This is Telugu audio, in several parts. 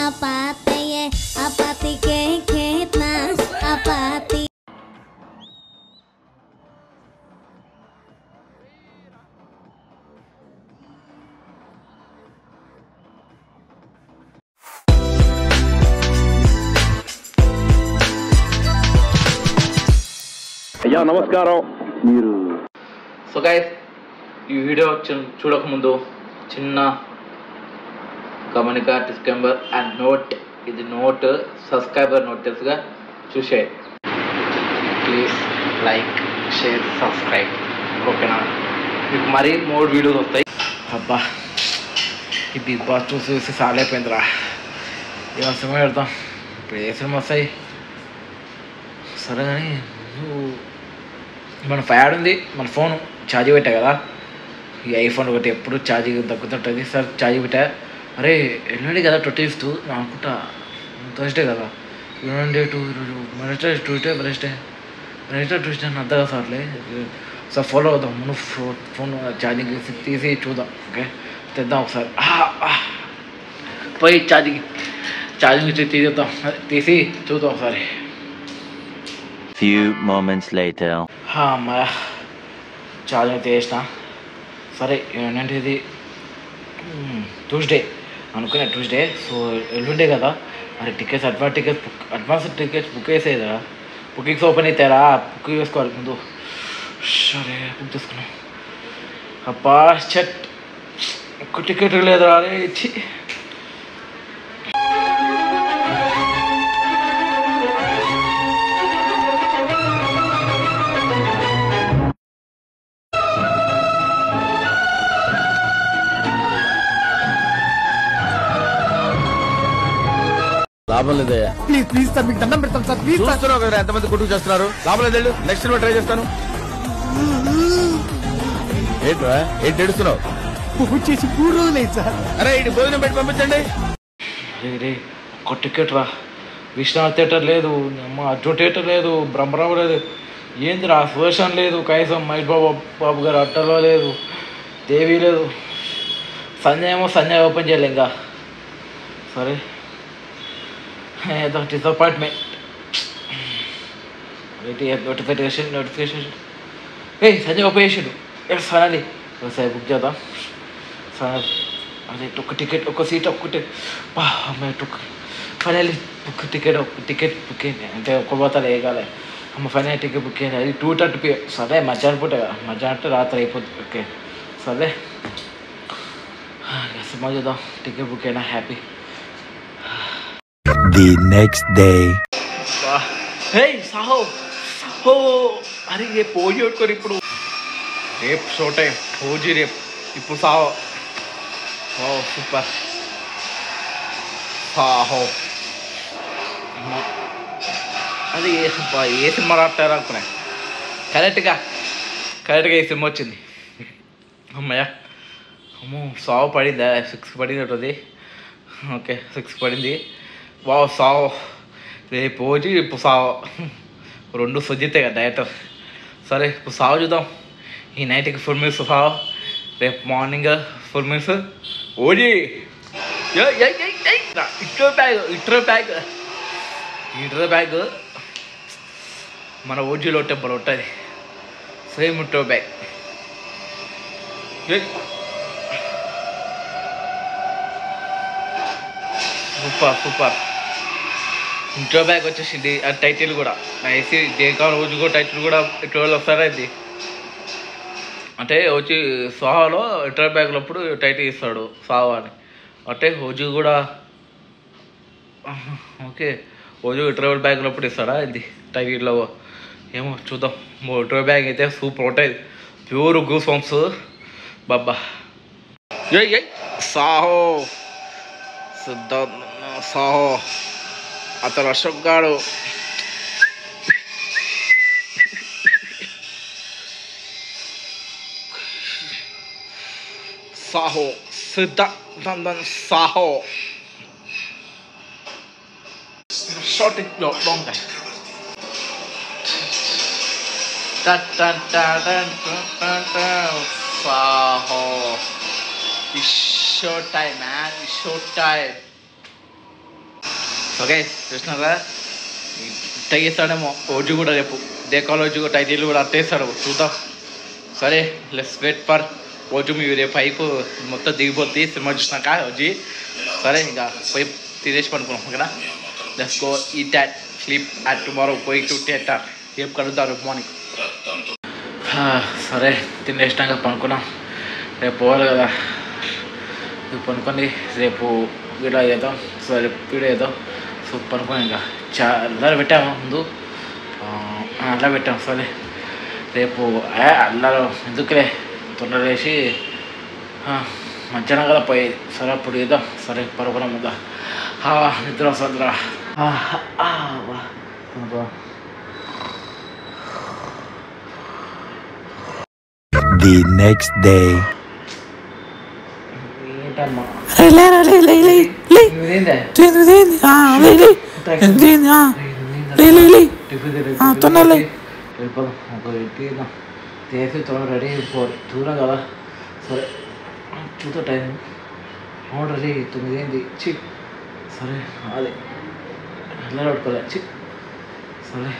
आपाती है आपाती के खेत ना आपाती అయ్యా నమస్కారం. మీరు సో గైస్ ఈ వీడియో చూడకముందు చిన్న గమనిక డిస్క్లైమర్ అండ్ నోట్, ఇది నోట్ సబ్స్క్రైబర్ నోటీస్గా చూసే. ప్లీజ్ లైక్ షేర్ సబ్స్క్రైబ్, ఓకేనా? మీకు మరీ 3 వీడియోలు వస్తాయి. అబ్బా ఈ బిగ్ బాస్ చూసి సాలైపోయిందిరా. ఏమైనా సినిమా పెడతాం, ఇప్పుడు ఏ సినిమా వస్తాయి? సరే కానీ మన ఫ్యాడ్ ఉంది, మన ఫోన్ ఛార్జ్ పెట్టా కదా, ఈ ఐఫోన్ ఒకటి ఎప్పుడు ఛార్జింగ్ తగ్గుతుంటుంది. సార్ ఛార్జ్ పెట్టా. అరే ఎల్లుండి కదా 25th నా అనుకుంటా, థర్స్డే కదా, ఎల్లుండి వెనస్డే ట్యూస్డే ట్యూస్డే అని అర్థం కదా సార్లే. సార్ ఫాలో అవుదాం, మనం ఫోన్ ఛార్జింగ్ తీసి చూద్దాం. ఓకే తెద్దాం ఒకసారి, పోయి ఛార్జింగ్ తీసేద్దాం, తీసి చూద్దాం ఒకసారి. Few moments later. అమ్మా ఛార్జింగ్ తీసిన. సరే ఏంటంటే ఇది ట్యూస్డే అనుకునే, ట్యూస్డే. సో ఎల్లుండే కదా, మరి టికెట్స్ అడ్వాన్స్ టికెట్స్ బుక్ చేసేది కదా, బుకింగ్స్ ఓపెన్ అవుతారా, బుక్ చేసుకోవాలి ముందు. సరే బుక్ చేసుకున్నాం. అబ్బా షట్, ఒక్క టికెట్ లేదురా అరే ఇచ్చి. లాభం లేదయ్యా. ప్లీజ్ సార్, మీకు దండం పెడతాం సార్, ప్లీజ్. చూస్తున్నావు కదా ఎంతమంది కొట్టుకు చేస్తున్నారు. లాభం లేదు, నెక్స్ట్ టైం ట్రై చేస్తాను. ఏంట్రా ఏంటి ఏడుస్తున్నావు? పూజ చేసి 3 రోజులు అయింది సార్. అరే ఇటు భోజనం పెట్టి పంపించండి. రే ఒక్క టికెట్ రా, విశ్వనాథ్ థియేటర్ లేదు, అర్జున్ థియేటర్ లేదు, బ్రహ్మరావు లేదు, ఏందిరా సుదర్శన్ లేదు, కనీసం మహేష్ బాబు గారు అట్టలో లేదు, దేవి లేదు, సంజయ్ ఓపెన్ చేయలే ఇంకా. సరే ఏదో డిసప్పాయింట్మెంట్. నోటిఫికేషన్ సంజయ్ ఓపెన్ చేసిండు. ఫైనలీ ఒకసారి బుక్ చేద్దాం. అదే ఒక టికెట్, ఒక సీట్, ఒక్కటి ఫైనలీ టికెట్ బుక్ అయింది. అంటే ఒక్క పోతాలు వేయగాలి. అమ్మ ఫైనల్ టికెట్ బుక్ అయింది. అది 2:30 PM. సరే మధ్యాహ్నం పూట కదా, మధ్యాహ్నం అంటే రాత్రి అయిపోతుంది. ఓకే సరే సినిమా చూద్దాం. టికెట్ బుక్ అయినా హ్యాపీ. The next day. హే సాహో అరే రేపు పోజీ పెట్టుకోరు, ఇప్పుడు రేపు షో టైం పోజీ రేపు, ఇప్పుడు సాహో. సూపర్ సాహో. అది ఏ సినిమా రాట్టారు అనుకున్నా, కరెక్ట్గా ఈ సినిమా వచ్చింది. అమ్మయ్య అమ్మో సావు పడిందా? 6 పడింది ఉంటుంది. ఓకే 6 పడింది. సావు రేపు పోజీ, ఇప్పుడు సావు, 2 సుజితే కదా డైరెక్టర్. సరే ఇప్పుడు సావు చూద్దాం. ఈ నైట్కి ఫుల్ మీల్స్ సావు, రేపు morning full meals OG. Eater bag మన ఓజీలో టెంపుల్ ఉంటుంది, సేమ్ ఇటర్ బ్యాగ్. సూపర్ ఇంట్లో బ్యాగ్ వచ్చేసింది. ఆ టైటిల్ కూడా వేసి దేకా రోజు కూడా టైటిల్ కూడా ఇట్లా వస్తారా ఇది అంటే వచ్చి సాహాలో ఇంటర్ బ్యాగ్లో అప్పుడు టైటిల్ ఇస్తాడు సాహా అని. అంటే ఓజు కూడా ఓకే ఓజు ఇంటర్ బ్యాగ్లో అప్పుడు ఇస్తాడా ఇది టైటిల్లో? ఏమో చూద్దాం. ఇంటర్ బ్యాగ్ అయితే సూపర్ ఉంటుంది, ప్యూర్ గూస్ బంప్స్ బాబా. సాహో సిద్ధార్థ్ సాహో అతను అశోక్ గాడు. Saaho Siddharth Saaho shorting long time. Saho. It's show time, man. It's show time. Okay చూసినారా ఇట్టేస్తాడేమో ఓజు కూడా రేపు దేకాలజీ టైటిల్ కూడా అట్టేస్తాడు చూద్దాం. సరే లెట్స్ వెయిట్ ఫర్ ఓజు మీ రేపు పైపు మొత్తం దిగిపోతుంది సినిమా చూసినాక ఓజీ. సరే ఇంకా పోయి తినేసి పడుకున్నాం ఓకేనా. Let's go eat at sleep at tomorrow going to theatre. రేపు కలుద్దాం రేపు మార్నింగ్. సరే తినేసినాక పడుకున్నాం. రేపు పోవాలి కదా, రేపు పనుకొని రేపు వీడియో చేద్దాం. సో రేపు వీడియో చేద్దాం. సో పనుకొని ఇంకా అల్లారు పెట్టాము ముందు అల్లా పెట్టాము. సరే రేపు అల్లారు ఎందుకులే తొందర వేసి మంచిగా కదా పోయేది. సరే అప్పుడు చేద్దాం. సరే పడుకున్నాం కదా, నిద్ర వస్తుందిరా. The next day. ఏంటమ్మా వెళ్ళిపోదాం. ఒక చేసి తొందర రెడీ అయిపోవాలి. చూడం కదా. సరే చూద్దాం టైం. అవును రెడీ 9 అయింది. చి సరే అదే ఎలా పట్టుకోలే. చి సరే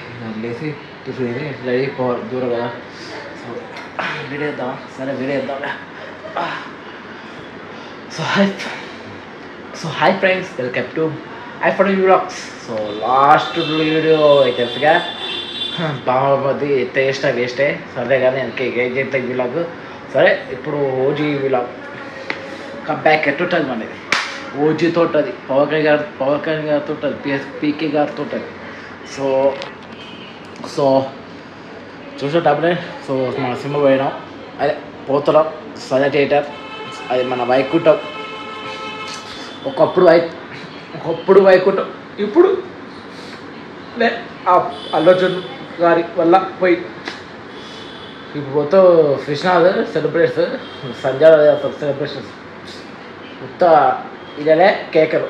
లేచి టిఫిన్ రెడీ అయిపోవాలి. దూరం కదా. సో వీడియో వేద్దాం. సరే వీడియో వేద్దాం. So hi friends, welcome to iPhone vlogs. So last video తెలుసుగా బాగుంది. టేస్ట్ వేస్టే సరే కానీ ఇంకేం వ్లాగ్. సరే ఇప్పుడు OG vlog come back to time అనేది ఓజీతో ఉంటుంది, పవన్ కళ్యాణ్ గారితో ఉంటుంది, పీకే గారితో ఉంటుంది. సో చూసేటప్పుడే సో మన సినిమా పోయినాం. అదే పోతున్నాం సరే థియేటర్. అది మన వైకుంఠం. ఒకప్పుడు వైకుంఠం, ఇప్పుడు అల్లు అర్జున్ గారి వల్ల పోయి ఇప్పుడు మొత్తం కృష్ణాది సెలబ్రేట్స్ సంజయ్ సెలబ్రేషన్స్ మొత్తం ఇదే కేకరు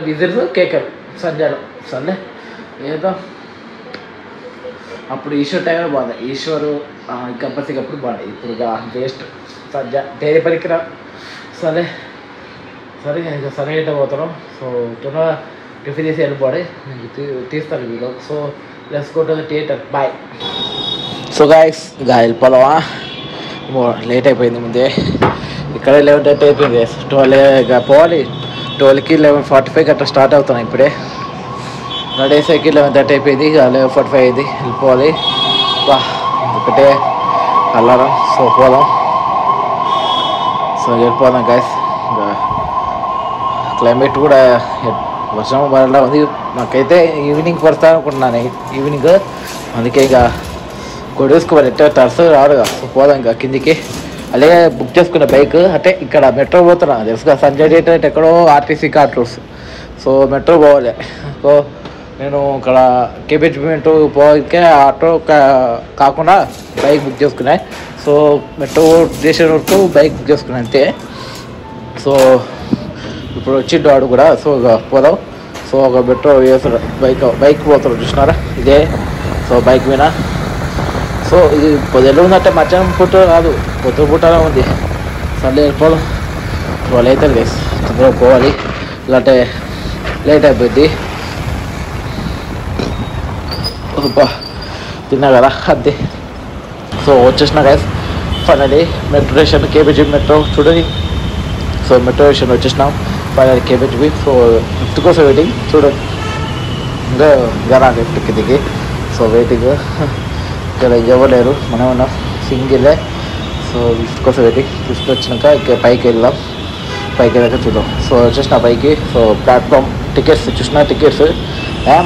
విజిల్స్ కేకరు సంజయ్లో. సర్లే ఏదో అప్పుడు ఈశ్వర్ టైంలో బాగుంది. ఈశ్వరు కంపల్సరీగా అప్పుడు బాగుంది. ఇప్పుడు వేస్ట్ సంజయ్ డైరీ పనికిరా. సరే సరే ఇంకా సరే ఏంటో పోతున్నాం. సో తొందరగా టిఫిన్ చేసి వెళ్ళిపోయి నేను తీస్తాను video. So let's go to the theatre. Bye. So guys ఇంకా వెళ్ళిపోదామా, లేట్ అయిపోయింది. ముందే ఇక్కడ 11:30 అయిపోయింది. 12 పోవాలి. 12కి 11:45 అట్లా స్టార్ట్ అవుతున్నాయి. ఇప్పుడే రెడీ సైకిల్ 11:30 అయిపోయింది. 11:45 అయింది. వెళ్ళిపోవాలి. ఒకటే అల్లారం. సో పోదాం. సో వెళ్ళిపోదాం గాయస్. ఇంకా క్లైమేట్ కూడా వర్షం పడలా ఉంది. నాకైతే ఈవినింగ్ పడతా అనుకుంటున్నాను. ఈవినింగ్ అందుకే ఇక కొడేసుకోవాలి. టర్స్ రాడు కదా. సో పోదాం ఇంకా కిందికి. అలాగే బుక్ చేసుకున్న బైక్ అంటే ఇక్కడ మెట్రో పోతున్నా తెలుసుగా. సంజయ్ థియేటర్ అంటే ఎక్కడో ఆర్టీసీ కార్టూర్స్. సో మెట్రో పోవాలి. సో నేను ఇక్కడ కేబిహెచ్బి పోతే ఆటో కాకుండా బైక్ బుక్ చేసుకున్నాను. సో మెట్రో స్టేషన్ వరకు బైక్ బుక్ చేసుకున్నాను అంతే. సో ఇప్పుడు వచ్చిండు వాడు కూడా. సో ఇక పోదాం. సో ఒక మెట్రో వేస్తాడు బైక్ పోతాడు చూసినారా ఇదే. సో బైక్ మీద. సో ఇది పొద్దున్న ఉందంటే మధ్యాహ్నం పూట కాదు, పొద్దు పూటనే ఉంది. సర్లే వెళ్ళిపోదాం. వాళ్ళు అయితే లేదు తొందరగా పోవాలి, ఇలాంటి లేట్ అయిపోయింది. తిన్నా కదా అంతే. సో వచ్చేసిన guys finally metro station KBHB metro చూడండి. సో మెట్రో స్టేషన్ వచ్చేసినాం ఫైనల్ కేబిహెచ్బి. సో లిఫ్ట్ కోసం వెయిటింగ్ చూడండి. ఇంకా జరా లిఫ్ట్కి దిగి. సో వెయిటింగ్ ఇక్కడ ఎవరు లేరు, మనం ఉన్నాం సింగిలే. సో లిఫ్ట్ కోసం వెయిటింగ్. లిఫ్ట్ వచ్చినాక ఇక పైకి వెళ్దాం. పైకి వెళ్ళాక చూద్దాం. సో వచ్చేసిన పైకి. సో ప్లాట్ఫామ్ టికెట్స్ చూసిన టికెట్స్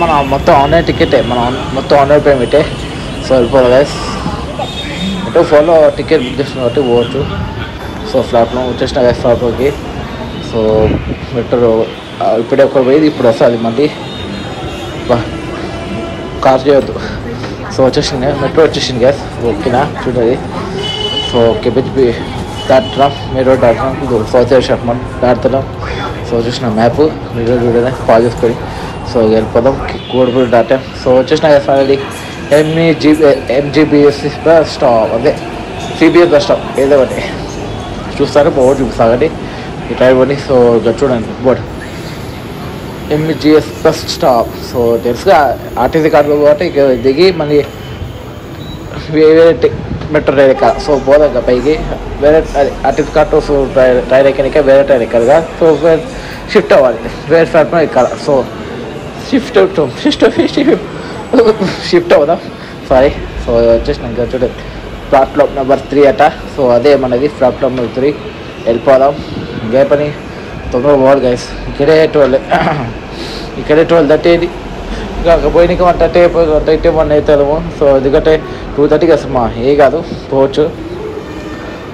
మనం మొత్తం ఆన్లైన్ టికెటే, మనం మొత్తం ఆన్లైన్ పేమెంటే. సో వెళ్ళిపోవాలి గైస్. అంటే ఫోన్లో టికెట్ బుక్ చేసిన కాబట్టి పోవచ్చు. సో ప్లాట్ఫామ్ వచ్చేసిన గైస్ ప్లాట్ఫామ్కి. సో మెట్రో ఇప్పుడే ఒకరు పోయింది, ఇప్పుడు వస్తుంది మళ్ళీ. కార్ చేయొద్దు. సో వచ్చేసింది మెట్రో వచ్చేసింది గ్యాస్. ఓకేనా చూడండి. సో కేబిహెచ్బి దాటుతున్నాం, మీరు దాటుతున్నాం. సౌత్ షాట్మన్ దాటుతున్నాం. సో చూసిన మ్యాప్ మీరు చూడలే పాజ్ చేసుకొని. సో వెళ్ళిపోదాం. కోడిపూడి దాటాం. సో వచ్చేసిన గ్యాస్ ఫైనల్లీ ఎంజీబీఎస్సీ బస్ స్టాప్, అదే సిబిఎస్ బస్ స్టాప్ ఏదో ఒకటి చూస్తారు. బోర్డు చూపిస్తాగండి ఈ డ్రైవర్ని. సో ఇక్కడ చూడండి board MGS bus stop. So తెలుసుగా ఆర్టీసీ కార్డు కాబట్టి ఇక దిగి మళ్ళీ వేరే మెట్రో రైలు ఎక్కాలి. సో పోదాక పైకి వేరే అది ఆర్టీసీ కార్డు సో రైలు ఎక్కనిక వేరే రైలు ఎక్కాలిగా. సో షిఫ్ట్ అవ్వాలి, వేరే ప్లాట్ఫామ్ ఎక్కాలి. సో షిఫ్ట్ అవుదాం. సారీ. సో వచ్చేసిన ఇంకా చూడండి ప్లాట్ఫామ్ నెంబర్ 3 అట. సో అదే మనది ప్లాట్ఫామ్ నెంబర్ 3. వెళ్ళిపోదాం. ఇంకే పని తొందరగా పోవాలి గైస్. ఇక్కడే 12:30 ఇంకా పోయినాక 1:30 అవుతాము. సో ఎందుకంటే 2:30 కదా సినిమా, ఏ కాదు పోవచ్చు.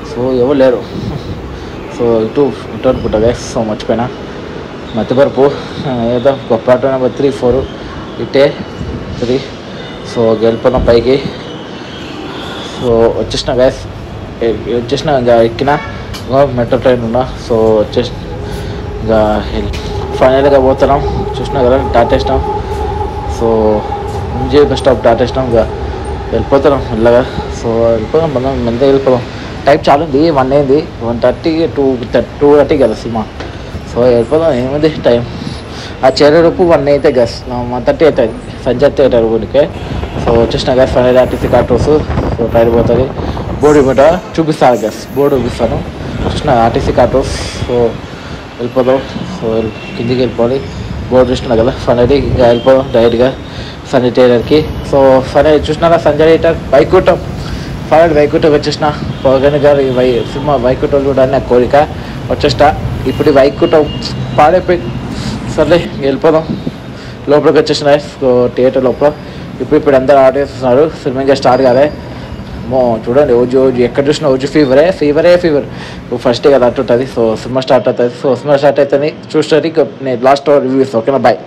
సో ఎవరు లేరు. సో ఇటు అనుకుంటా గైస్. సో మర్చిపోయినా మధ్యపరుపు ఏదో ప్లాట్ఫామ్ నెంబర్ 3, 4 ఇటే 3. సో వెళ్ళిపోదాం పైకి. సో వచ్చేసిన గైస్, వచ్చేసిన ఇంకా ఎక్కిన మెట్రో ట్రైన్ ఉన్నా. సో వచ్చేసి ఇంకా ఫైనల్గా పోతున్నాం. చూసినా కదా దాటేసినాం. సో ఎంజే బస్ స్టాప్ దాటేసినాం. ఇంకా వెళ్ళిపోతున్నాం మెల్లగా. సో వెళ్ళిపోదాం, మనం మెల్లగా వెళ్ళిపోదాం. టైం చాలా ఉంది, 1 అయింది. 1:30 2:30 కదా సినిమా. సో వెళ్ళిపోదాం, ఏముంది టైం. ఆ చేరేలోపు 1 అయితే గస్ 1:30 అవుతుంది. సంజయ్ అవుతారు ఊరికే. సో వచ్చేసిన గస్ ఫైనల్ ఆర్టీసీ కార్టూస్. సో టైర్ పోతుంది. బోర్డు మీద చూపిస్తాను గస్, బోర్డు చూపిస్తాను. చూసిన ఆర్టీసీ కార్టూస్. సో వెళ్ళిపోదాం. సో కిందికి వెళ్ళిపోవాలి. బోర్డు చూస్తున్నా కదా ఫైనల్. ఇంకా వెళ్ళిపోదాం డైరెక్ట్గా సంజయ్ టైలర్కి. సో ఫైనల్ చూసినా సంజయ్ టైలర్ వైకుంఠం. ఫైనల్ వైకుంఠం వచ్చేసిన. పవన్ గారు సినిమా వైకుంఠం చూడాలని నా కోరిక. వచ్చేసిన ఇప్పుడు వైకుంఠం పాడైపోయి. సర్లే వెళ్ళిపోదాం. లోపలికి వచ్చేసిన థియేటర్ లోపల. ఇప్పుడు అందరూ ఆడేస్తున్నారు. సినిమా ఇంకా స్టార్ట్ కాలే. చూడండి ఓజు ఎక్కడ చూసినా ఓజు ఫీవర్ ఫస్ట్ కదా అంటుంటుంది. సో సినిమా స్టార్ట్ అవుతుంది. సో సినిమా స్టార్ట్ అవుతుంది చూస్తే నేను లాస్ట్ రివ్యూస్. ఓకేనా, బాయ్.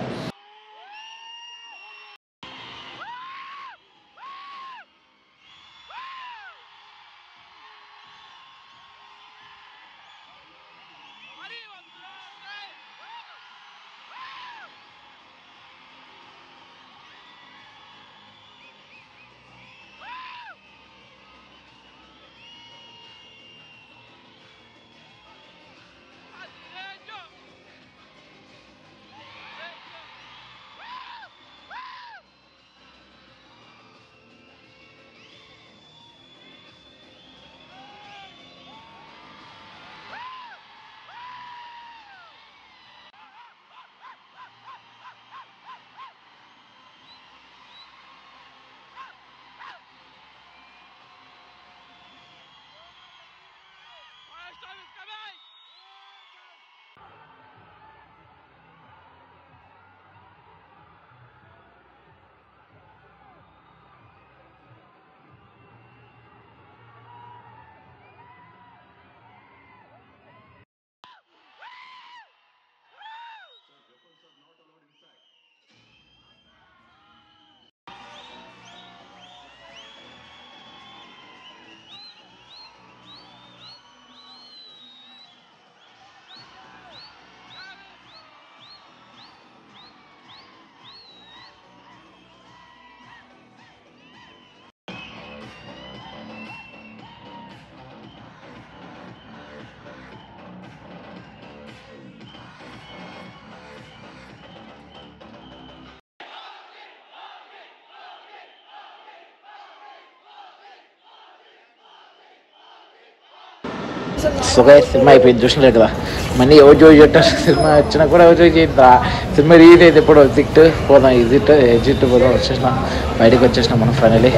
సో గైస్ సినిమా అయిపోయింది. చూసినారు కదా మనీ ఓజు సినిమా వచ్చినా కూడా ఓజు సినిమా రీల్ అయితే ఎప్పుడు పోదాం ఎగ్జిట్ పోదాం. వచ్చేసిన బయటకు వచ్చేసినాం మనం ఫైనలీ.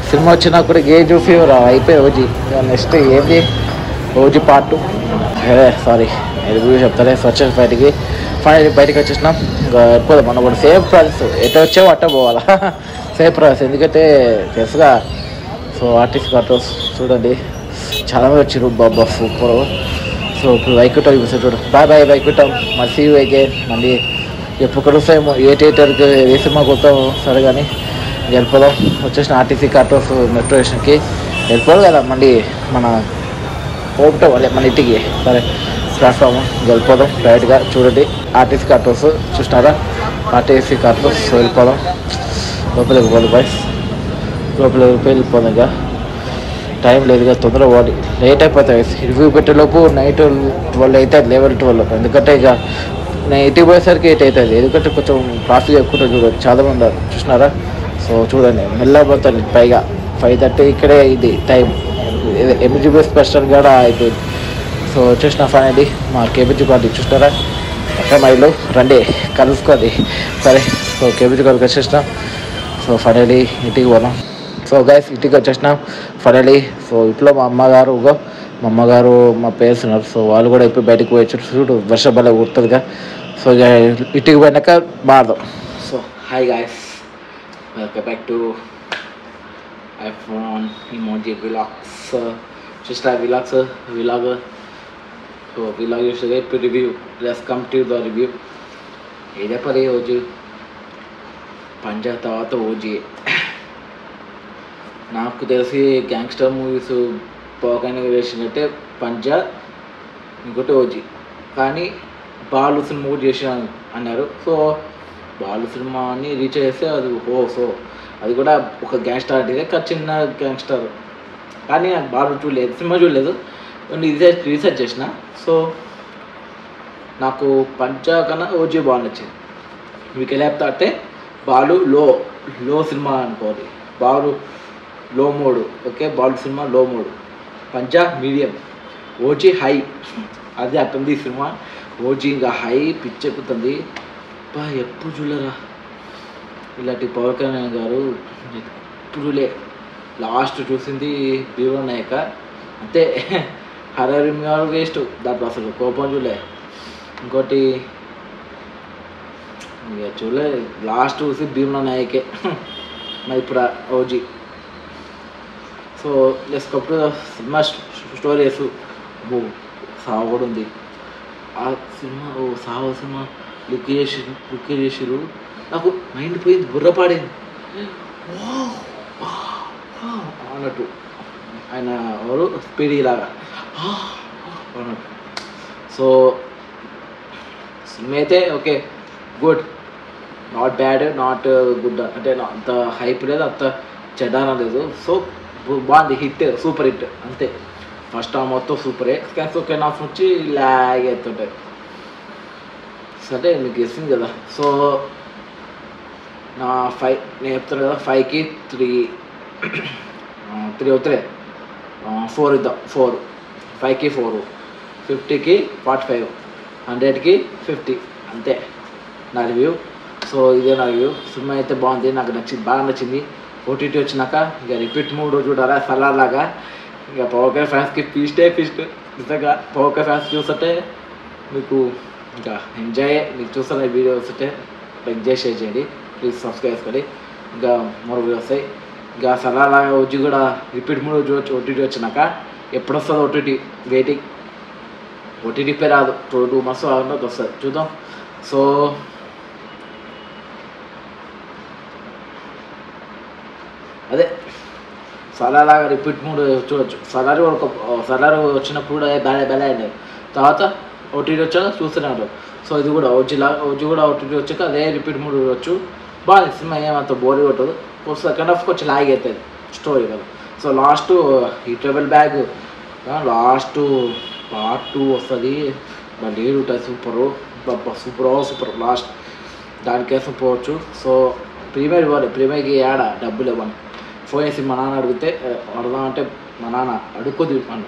సినిమా వచ్చినా కూడా గేజ్ ఫీవర్ అయిపోయి ఓజీ. నెక్స్ట్ ఏంది ఓజీ పార్ట్ 2. సారీ రివ్యూ చెప్తారే. సో వచ్చేసి ఫైనలీ బయటకు వచ్చేసినాం. ఇంకా పోదాం మనం కూడా. సేమ్ ప్రాసెస్ ఎట్లా వచ్చావు అట్ట పోవాలా. సేమ్ ప్రాసెస్ ఎందుకంటే తెలుసుగా. సో ఆర్టీసీ కార్టూన్స్ చూడండి చాలా మంది వచ్చారు. బాబా సూపర్. సో ఇప్పుడు వైకుంఠం చూపిస్తారు చూడు. బాయ్ వైకుంఠం. మళ్ళీ సీ యూ అగైన్. మళ్ళీ ఎప్పుడు కలుస్తామో ఏ థియేటర్కి ఏ సినిమాకి వస్తామో సరే కానీ వెళ్ళిపోదాం. వచ్చేసిన ఆర్టీసీ కార్టూన్స్ మెట్రో స్టేషన్కి వెళ్ళిపోదు కదా మళ్ళీ మన హోమ్టో వాళ్ళే మన ఇంటికి. సరే ప్లాట్ఫామ్ వెళ్ళిపోదాం డైరెక్ట్గా. చూడండి ఆర్టీసీ కార్టూన్స్ చూసినారా. ఆర్టీసీ కార్టూన్స్ వెళ్ళిపోదాం. లోపలికి పోదు బాయ్స్. లోపలికి వెళ్ళిపోదాం. ఇక టైం లేదుగా, తొందరగా పోవాలి. లేట్ అయిపోతాయి. రివ్యూ పెట్టేలోపు నైట్ 12 అవుతుంది, 11, 12. ఎందుకంటే ఇక నేను ఇంటికి పోయేసరికి 8 అవుతుంది, ఎందుకంటే కొంచెం ట్రాఫిక్ ఎక్కువ చూడండి, చాలా మంది ఉన్నారు చూసినారా. సో చూడండి మెల్లగా పోతాను, పైగా 5:30 ఇక్కడే ఇది టైం. ఎంబీజీబీఎస్ బస్ స్టాండ్ కూడా అయిపోయింది. సో వచ్చేసిన ఫైనల్లీ మా కేబీజీ కాలనీ చూసినారా, మైలు రండి కలుసుకోండి. సరే సో కేబీజీ కాలనీకి వచ్చేసినాం. సో ఫైనల్లీ ఇంటికి పోదాం. సో గైస్ ఇంటికి వచ్చేసినాం ఫైనల్లీ. సో ఇంట్లో మా అమ్మగారు మా పేరెంట్స్ ఉన్నారు. సో వాళ్ళు కూడా ఇప్పుడు బయటకు పోయొచ్చు, చూడు వర్షం బల కుడుతుందిగా. సో ఇక ఇంటికి పోయినాక మారదాం. So hi guys, welcome back to iPhone emoji vlogs. Just like vlogger. So vlog is a great review. Let's come to the review. ఏదే పరి ఓజీ పంజా తర్వాత ఓజీ. నాకు తెలిసి గ్యాంగ్స్టర్ మూవీస్ పోకైనా వేసినట్టే పంజా, ఇంకోటి ఓజీ. కానీ బాలు సినిమా కూడా చేసాను అన్నారు. సో బాలు సినిమాని రీచ్ చేస్తే అది సో అది కూడా ఒక గ్యాంగ్స్టర్ అంటే చిన్న గ్యాంగ్స్టర్. కానీ నాకు బాలు చూడలేదు, సినిమా చూడలేదు, రీసెర్చ్ చేసిన. సో నాకు పంజా కన్నా ఓజీ బాగా నచ్చింది. మీకు ఎలా చెప్తా అంటే బాలు లో సినిమా అనుకోవాలి, బాలు లో మోడు, ఓకే బాలు సినిమా లో మోడు, పంజా మీడియం, ఓజీ హై. అది అట్టుంది ఈ సినిమా. ఓజీ ఇంకా హై పిచ్చెక్కుతుంది. ఎప్పుడు చూడరా ఇలాంటి పవన్ కళ్యాణ్ గారు, ఎప్పుడులే. లాస్ట్ చూసింది భీమా నాయక అంతే. హర్రర్ గారు వేస్ట్, దాంట్లో అసలు కోపం చూడలే. ఇంకోటి ఇక చూడలే, లాస్ట్ చూసి భీమా నాయకే. మరి ఇప్పుడు OG. So let's come to the cinema stories. సావు కూడా ఉంది ఆ సినిమా. సావు సినిమా లుక్ చేసిరు, నాకు మైండ్ పోయింది, బుర్ర పాడింది అన్నట్టు. ఆయన ఎవరు స్పీడీ లాగా అన్నట్టు. సో సినిమా అయితే okay, good, not bad, not good, అంటే అంత హైప్ లేదు, అంత చెడ్డాన లేదు. సో బాగుంది, హిట్, సూపర్ హిట్ అంతే. ఫస్ట్ హాఫ్ మొత్తం సూపరే, సెకండ్ హాఫ్ నుంచి లాగ్ అవుతుంటాయి. సరే మీకు ఇస్తుంది కదా. సో నా 5 నేను చెప్తాను కదా, 5కి 3 అవుతాయి, 4 ఇద్దాం. 4, 5కి 4, 50కి 45, 100కి 50 అంతే నా రివ్యూ. సో ఇదే నా రివ్యూ. సినిమా అయితే బాగుంది, నాకు నచ్చింది, బాగా నచ్చింది. OTT వచ్చినాక ఇక రిపీట్ 3 చూడాలా సలార్లాగా. ఇక పవర్ కళ్యాణ్ ఫ్యాన్స్కి ఫీస్ట్ నిజంగా. పవర్ కళ్యాణ్ ఫ్యాన్స్ చూస్తుంటే మీకు ఇంకా ఎంజాయ్, మీకు చూస్తున్న వీడియో వస్తుంటే ఎంజాయ్ షేర్ చేయండి, ప్లీజ్ సబ్స్క్రైబ్ చేసుకోండి. ఇంకా మరో వీడియో వస్తాయి. ఇంకా సలార్లాగా వచ్చి కూడా రిపీట్ 3 చూడవచ్చు. OTT వచ్చినాక ఎప్పుడు వస్తుందో OTT వెయిటింగ్. OTT పే రాదు, 2 months అన్నది వస్తుంది, చూద్దాం. సో అదే సలార్లాగా రిపీట్ 3 చూడవచ్చు. సలార్ వచ్చినప్పుడు కూడా బెల అయినాయి, తర్వాత OTT వచ్చాక చూస్తూనే ఉంటాం. సో ఇది కూడా ఓజీ కూడా OTT వచ్చాక అదే రిపీట్ 3 చూడవచ్చు. బాగుంది సినిమా, ఏమంత బోర్ కొట్టదు. సెకండ్ హాఫ్ కొంచెం లాగ్ అవుతుంది స్టోరీ కదా. సో లాస్ట్ ఈ ట్రావెల్ బ్యాగ్ లాస్ట్ పార్ట్ 2 వస్తుంది, మళ్ళీ ఉంటుంది. సూపర్ లాస్ట్ దానికేసం పోవచ్చు. సో ప్రీమియర్ ఇవ్వాలి, ప్రీమియర్కి ఏడ డబ్బులు ఇవ్వాలి. ఫోన్ చేసి మా నాన్న అడిగితే అడదామంటే మా నాన్న అడుక్కోదు అన్న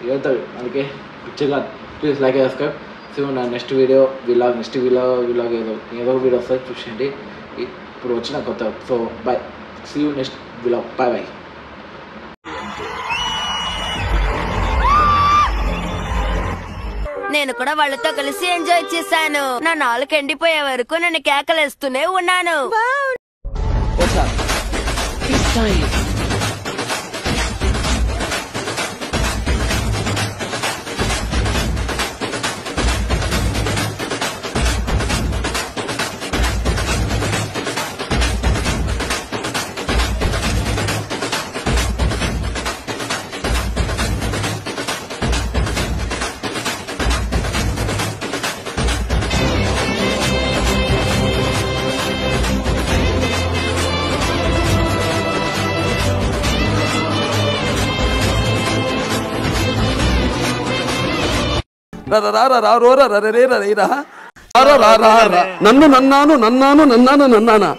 వెళ్తాడు. అందుకే పిచ్చిగా ప్లీజ్ లైక్ సబ్స్క్రైబ్. సో నా నెక్స్ట్ వీడియో విలాగ్ ఏదో వీడియో వస్తుంది, చూసేయండి. ఇప్పుడు వచ్చిన కొత్త. So bye, see you next vlog, bye. నేను కూడా వాళ్ళతో కలిసి ఎంజాయ్ చేశాను. నా నాలుగు ఎండిపోయే వరకు నేను కేకలేస్తూనే ఉన్నాను. రా రా రా రా రా రా రా రా రా రా నన్ను నన్నాను